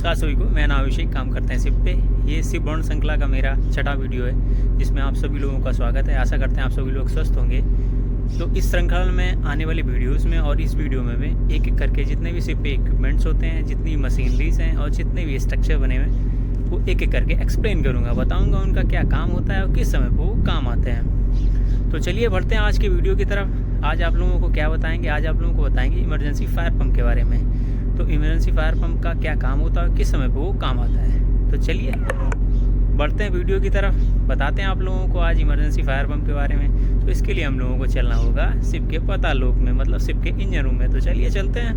नमस्कार सभी को, मैं नाम अभिषेक, काम करते हैं शिप पे। ये शिप बॉन्ड श्रृंखला का मेरा छठा वीडियो है जिसमें आप सभी लोगों का स्वागत है। आशा करते हैं आप सभी लोग स्वस्थ होंगे। तो इस श्रृंखला में आने वाली वीडियोस में और इस वीडियो में मैं एक एक करके जितने भी शिप पे इक्विपमेंट्स होते हैं, जितनी मशीनरीज हैं और जितने भी स्ट्रक्चर बने हुए हैं वो एक एक करके एक्सप्लेन करूँगा, बताऊँगा उनका क्या काम होता है और किस समय पर वो काम आते हैं। तो चलिए बढ़ते हैं आज की वीडियो की तरफ। आज आप लोगों को क्या बताएंगे? आज आप लोगों को बताएंगे इमरजेंसी फायर पम्प के बारे में। तो इमरजेंसी फायर पम्प का क्या काम होता है, किस समय पे वो काम आता है। तो चलिए बढ़ते हैं वीडियो की तरफ, बताते हैं आप लोगों को आज इमरजेंसी फायर पम्प के बारे में। तो इसके लिए हम लोगों को चलना होगा शिप के पतालोक में, मतलब शिप के इंजन रूम में। तो चलिए चलते हैं।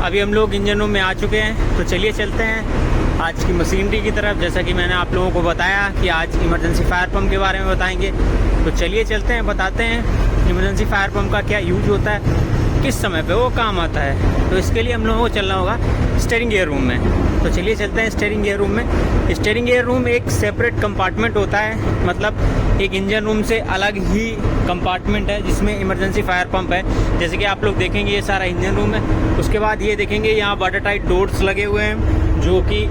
अभी हम लोग इंजन रूम में आ चुके हैं, तो चलिए चलते हैं आज की मशीनरी की तरफ। जैसा कि मैंने आप लोगों को बताया कि आज इमरजेंसी फायर पम्प के बारे में बताएंगे, तो चलिए चलते हैं, बताते हैं इमरजेंसी फायर पम्प का क्या यूज होता है, किस समय पे वो काम आता है। तो इसके लिए हम लोगों को चलना होगा स्टीयरिंग गियर रूम में। तो चलिए चलते हैं स्टीयरिंग गियर रूम में। स्टीयरिंग गियर रूम एक सेपरेट कंपार्टमेंट होता है, मतलब एक इंजन रूम से अलग ही कंपार्टमेंट है जिसमें इमरजेंसी फायर पंप है। जैसे कि आप लोग देखेंगे ये सारा इंजन रूम है। उसके बाद ये देखेंगे यहाँ वाटर टाइट डोर्स लगे हुए हैं जो कि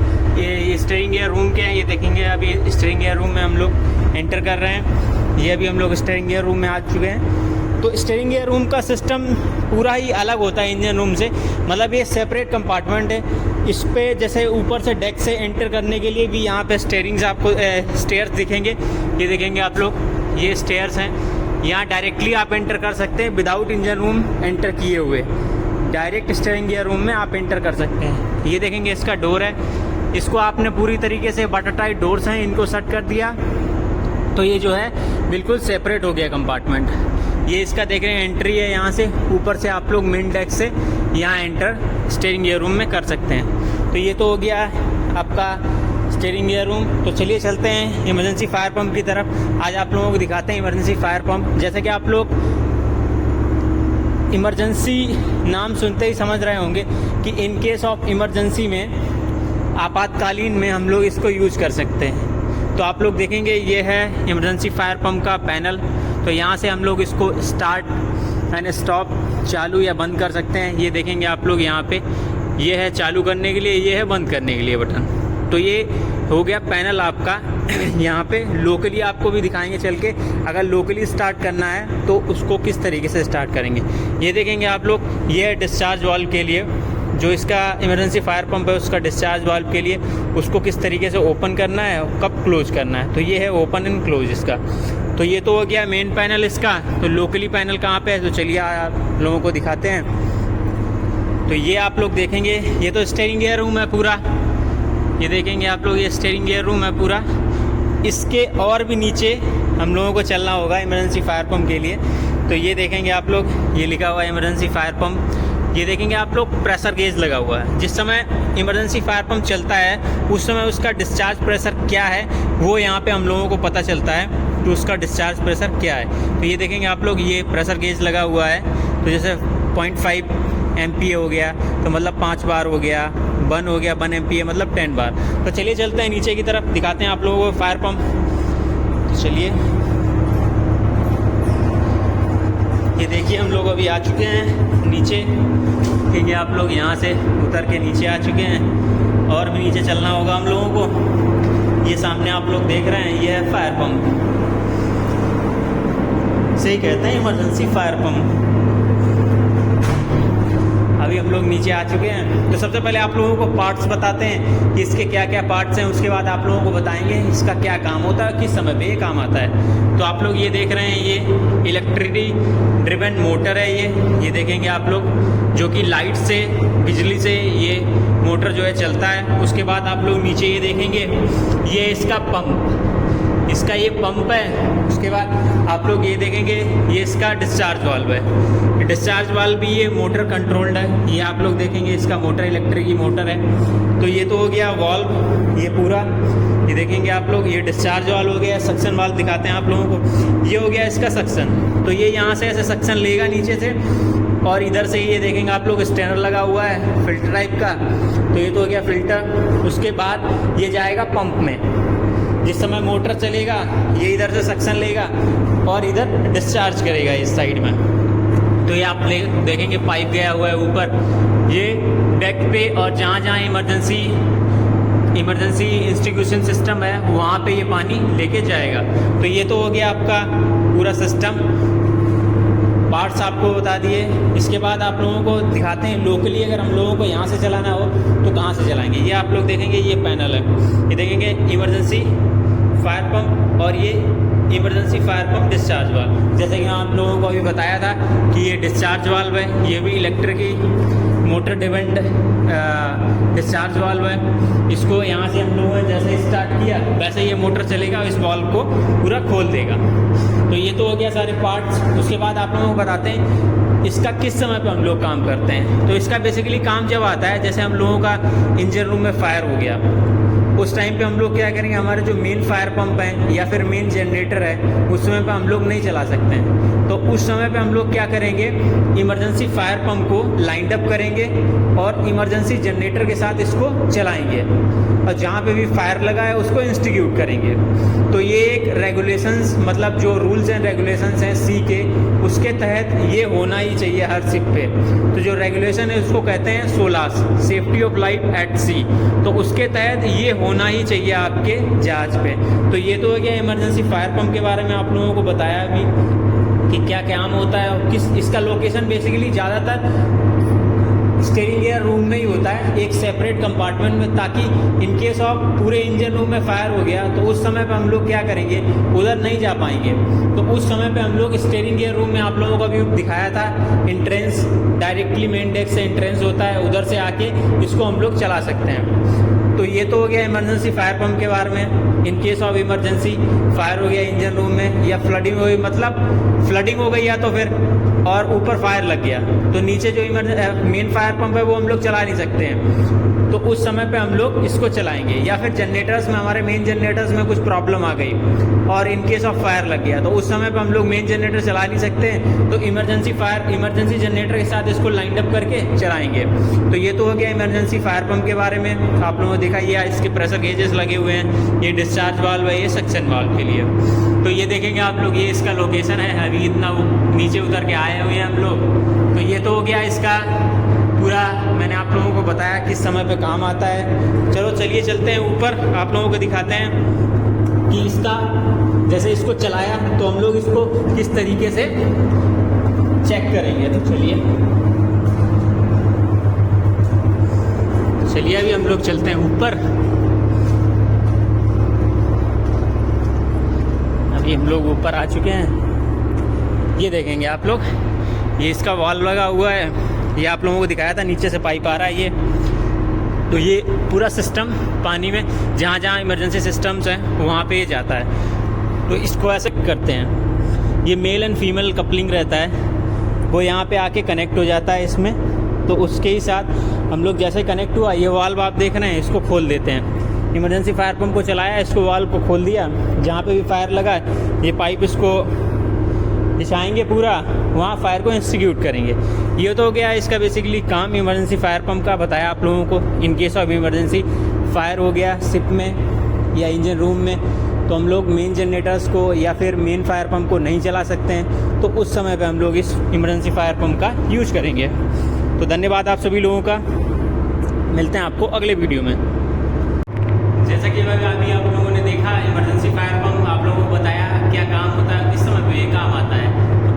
ये स्टीयरिंग गियर रूम के हैं। ये देखेंगे अभी स्टीयरिंग गियर रूम में हम लोग एंटर कर रहे हैं। ये अभी हम लोग स्टीयरिंग गियर रूम में आ चुके हैं। तो स्टीयरिंग गियर रूम का सिस्टम पूरा ही अलग होता है इंजन रूम से, मतलब ये सेपरेट कंपार्टमेंट है। इस पे जैसे ऊपर से डेक से एंटर करने के लिए भी यहाँ पे स्टेयरिंग्स आपको स्टेयर्स दिखेंगे। ये देखेंगे आप लोग, ये स्टेयर्स हैं। यहाँ डायरेक्टली आप एंटर कर सकते हैं विदाउट इंजन रूम एंटर किए हुए। डायरेक्ट स्टीयरिंग गियर रूम में आप एंटर कर सकते हैं। ये देखेंगे इसका डोर है, इसको आपने पूरी तरीके से वाटर टाइट डोर्स हैं, इनको सेट कर दिया तो ये जो है बिल्कुल सेपरेट हो गया कंपार्टमेंट। ये इसका देख रहे हैं एंट्री है, यहाँ से ऊपर से आप लोग मेन डेक से यहाँ एंटर स्टीयरिंग गियर रूम में कर सकते हैं। तो ये तो हो गया आपका स्टीयरिंग गियर रूम। तो चलिए चलते हैं इमरजेंसी फायर पंप की तरफ। आज आप लोगों को दिखाते हैं इमरजेंसी फायर पंप। जैसे कि आप लोग इमरजेंसी नाम सुनते ही समझ रहे होंगे कि इन केस ऑफ इमरजेंसी में, आपातकालीन में हम लोग इसको यूज कर सकते हैं। तो आप लोग देखेंगे ये है इमरजेंसी फायर पंप का पैनल। तो यहाँ से हम लोग इसको स्टार्ट एंड स्टॉप, चालू या बंद कर सकते हैं। ये देखेंगे आप लोग यहाँ पे, ये है चालू करने के लिए, ये है बंद करने के लिए बटन। तो ये हो गया पैनल आपका। यहाँ पे लोकली आपको भी दिखाएंगे चल के, अगर लोकली स्टार्ट करना है तो उसको किस तरीके से स्टार्ट करेंगे। ये देखेंगे आप लोग, ये है डिस्चार्ज वाल्व के लिए, जो इसका इमरजेंसी फायर पंप है उसका डिस्चार्ज वाल्व के लिए उसको किस तरीके से ओपन करना है और कब क्लोज करना है। तो ये है ओपन एंड क्लोज इसका। तो ये तो हो गया मेन पैनल इसका। तो लोकली पैनल कहाँ पे है, तो चलिए आप लोगों को दिखाते हैं। तो ये आप लोग देखेंगे, ये तो स्टीयरिंग गियर रूम है पूरा। ये देखेंगे आप लोग, ये स्टीयरिंग गियर रूम है पूरा। इसके और भी नीचे हम लोगों को चलना होगा इमरजेंसी फायर पंप के लिए। तो ये देखेंगे आप लोग, ये लिखा हुआ है इमरजेंसी फायर पंप। ये देखेंगे आप लोग प्रेशर गेज लगा हुआ है। जिस समय इमरजेंसी फायर पंप चलता है उस समय उसका डिस्चार्ज प्रेशर क्या है वो यहाँ पे हम लोगों को पता चलता है कि उसका डिस्चार्ज प्रेशर क्या है। तो ये देखेंगे आप लोग, ये प्रेशर गेज लगा हुआ है। तो जैसे 0.5 MPa हो गया तो मतलब 5 बार हो गया, 1 हो गया 1 MPa मतलब 10 बार। तो चलिए चलते हैं नीचे की तरफ, दिखाते हैं आप लोगों को फायर पंप। तो चलिए, ये देखिए हम लोग अभी आ चुके हैं नीचे। ठीक है, आप लोग यहाँ से उतर के नीचे आ चुके हैं और भी नीचे चलना होगा हम लोगों को। ये सामने आप लोग देख रहे हैं, ये है फायर पंप। सही कहते हैं इमरजेंसी फायर पंप। अभी हम लोग नीचे आ चुके हैं। तो सबसे पहले आप लोगों को पार्ट्स बताते हैं कि इसके क्या क्या पार्ट्स हैं। उसके बाद आप लोगों को बताएंगे इसका क्या काम होता है, किस समय पे ये काम आता है। तो आप लोग ये देख रहे हैं, ये इलेक्ट्रिकली ड्रिवन मोटर है। ये देखेंगे आप लोग, जो कि लाइट से, बिजली से ये मोटर जो है चलता है। उसके बाद आप लोग नीचे ये देखेंगे, ये इसका पंप, इसका ये पंप है। उसके बाद आप लोग ये देखेंगे, ये इसका डिस्चार्ज वाल्व है। डिस्चार्ज वाल्व भी ये मोटर कंट्रोल्ड है। ये आप लोग देखेंगे, इसका मोटर इलेक्ट्रिक की मोटर है। तो ये तो हो गया वाल्व ये पूरा। ये देखेंगे आप लोग, ये डिस्चार्ज वाल्व हो गया। सक्शन वाल्व दिखाते हैं आप लोगों को, ये हो गया इसका सक्शन। तो ये यहाँ से ऐसे सक्शन लेगा नीचे से, और इधर से ये देखेंगे आप लोग स्टेनर लगा हुआ है फिल्टर टाइप का। तो ये तो हो गया फिल्टर। उसके बाद ये जाएगा पंप में। जिस समय मोटर चलेगा ये इधर से सक्शन लेगा और इधर डिस्चार्ज करेगा इस साइड में। तो ये आप देखेंगे पाइप गया हुआ है ऊपर, ये डेक पे और जहाँ जहाँ इमरजेंसी इंस्टिट्यूशन सिस्टम है वहाँ पे ये पानी लेके जाएगा। तो ये तो हो गया आपका पूरा सिस्टम, पार्ट्स आपको बता दिए। इसके बाद आप लोगों को दिखाते हैं लोकली अगर हम लोगों को यहाँ से चलाना हो तो कहाँ से चलाएंगे। ये आप लोग देखेंगे, ये पैनल है, ये देखेंगे इमरजेंसी फायर पंप और ये emergency fire pump discharge valve. जैसे कि आप लोगों को अभी बताया था कि ये डिस्चार्ज वाल्व है, ये भी electric motor depend discharge valve है। इसको यहाँ से हम लोगों ने जैसे स्टार्ट किया वैसे ये मोटर चलेगा और इस वाल्व को पूरा खोल देगा। तो ये तो हो गया सारे पार्ट्स। उसके बाद आप लोगों को बताते हैं इसका किस समय पे हम लोग काम करते हैं। तो इसका बेसिकली काम जब आता है, जैसे हम लोगों का इंजन रूम में फायर हो गया, उस टाइम पे हम लोग क्या करेंगे, हमारे जो मेन फायर पंप है या फिर मेन जनरेटर है उस समय पे हम लोग नहीं चला सकते हैं। तो उस समय पे हम लोग क्या करेंगे, इमरजेंसी फायर पंप को लाइंड अप करेंगे और इमरजेंसी जनरेटर के साथ इसको चलाएंगे और जहाँ पे भी फायर लगा है उसको इंस्टीट्यूट करेंगे। तो ये एक रेगुलेशंस, मतलब जो रूल्स एंड रेगुलेशंस हैं सी के, उसके तहत ये होना ही चाहिए हर शिप पे। तो जो रेगुलेशन है उसको कहते हैं SOLAS, safety of life at sea. तो उसके तहत ये होना ही चाहिए आपके जहाज पे। तो ये तो हो गया इमरजेंसी फायर पंप के बारे में आप लोगों को बताया अभी कि क्या काम होता है और किस इसका लोकेशन बेसिकली ज़्यादातर स्टीयरिंग गियर रूम में ही होता है, एक सेपरेट कंपार्टमेंट में, ताकि इन केस ऑफ पूरे इंजन रूम में फायर हो गया तो उस समय पे हम लोग क्या करेंगे, उधर नहीं जा पाएंगे। तो उस समय पे हम लोग स्टीयरिंग गियर रूम में, आप लोगों को भी दिखाया था, इंट्रेंस डायरेक्टली मेन डेक से इंट्रेंस होता है, उधर से आके इसको हम लोग चला सकते हैं। तो ये तो हो गया इमरजेंसी फायर पंप के बारे में। In case of emergency fire हो गया इंजन रूम में या फ्लडिंग हो गई, मतलब फ्लडिंग हो गई या तो फिर और ऊपर फायर लग गया तो नीचे जो मेन फायर पंप है वो हम लोग चला नहीं सकते हैं। तो उस समय पे हम लोग इसको चलाएंगे। या फिर जनरेटर्स में, हमारे मेन जनरेटर्स में कुछ प्रॉब्लम आ गई और इन केस ऑफ फायर लग गया तो उस समय पे हम लोग मेन जनरेटर चला नहीं सकते हैं। तो इमरजेंसी जनरेटर के साथ इसको लाइंड अप करके चलाएंगे। तो ये तो हो गया इमरजेंसी फायर पंप के बारे में। आप लोगों ने देखा ये इसके प्रेशर गेजेस लगे हुए हैं, ये डिस्चार्ज वाल्व है, ये सक्शन वाल्व के लिए। तो ये देखेंगे आप लोग, ये इसका लोकेशन है। अभी इतना नीचे उतर के आए हुए हैं हम लोग। तो ये तो हो गया इसका पूरा, मैंने आप लोगों को बताया किस समय पे काम आता है। चलो चलिए चलते हैं ऊपर, आप लोगों को दिखाते हैं कि इसका जैसे इसको चलाया तो हम लोग इसको किस तरीके से चेक करेंगे। तो चलिए अभी हम लोग चलते हैं ऊपर। अभी हम लोग ऊपर आ चुके हैं। ये देखेंगे आप लोग, ये इसका वॉल्व लगा हुआ है, ये आप लोगों को दिखाया था, नीचे से पाइप आ रहा है ये। तो ये पूरा सिस्टम पानी में जहाँ जहाँ इमरजेंसी सिस्टम्स हैं वहाँ पे ये जाता है। तो इसको ऐसे करते हैं, ये मेल एंड फीमेल कपलिंग रहता है, वो यहाँ पे आके कनेक्ट हो जाता है इसमें। तो उसके ही साथ हम लोग जैसे कनेक्ट हुआ, ये वाल्व आप देख रहे हैं, इसको खोल देते हैं। इमरजेंसी फायर पंप को चलाया, इसको वाल्व को खोल दिया, जहाँ पे भी फायर लगा ये पाइप इसको बिछाएंगे पूरा, वहाँ फायर को इंस्टीट्यूट करेंगे। ये तो हो गया इसका बेसिकली काम इमरजेंसी फायर पंप का, बताया आप लोगों को। In case of emergency fire हो गया शिप में या इंजन रूम में तो हम लोग मेन जनरेटर्स को या फिर मेन फायर पंप को नहीं चला सकते हैं। तो उस समय पे हम लोग इस इमरजेंसी फायर पंप का यूज करेंगे। तो धन्यवाद आप सभी लोगों का, मिलते हैं आपको अगले वीडियो में। जैसा कि अभी आप लोगों ने देखा इमरजेंसी फायर पंप, आप लोगों को बताया क्या काम होता है, किस समय पे ये काम आता है। तो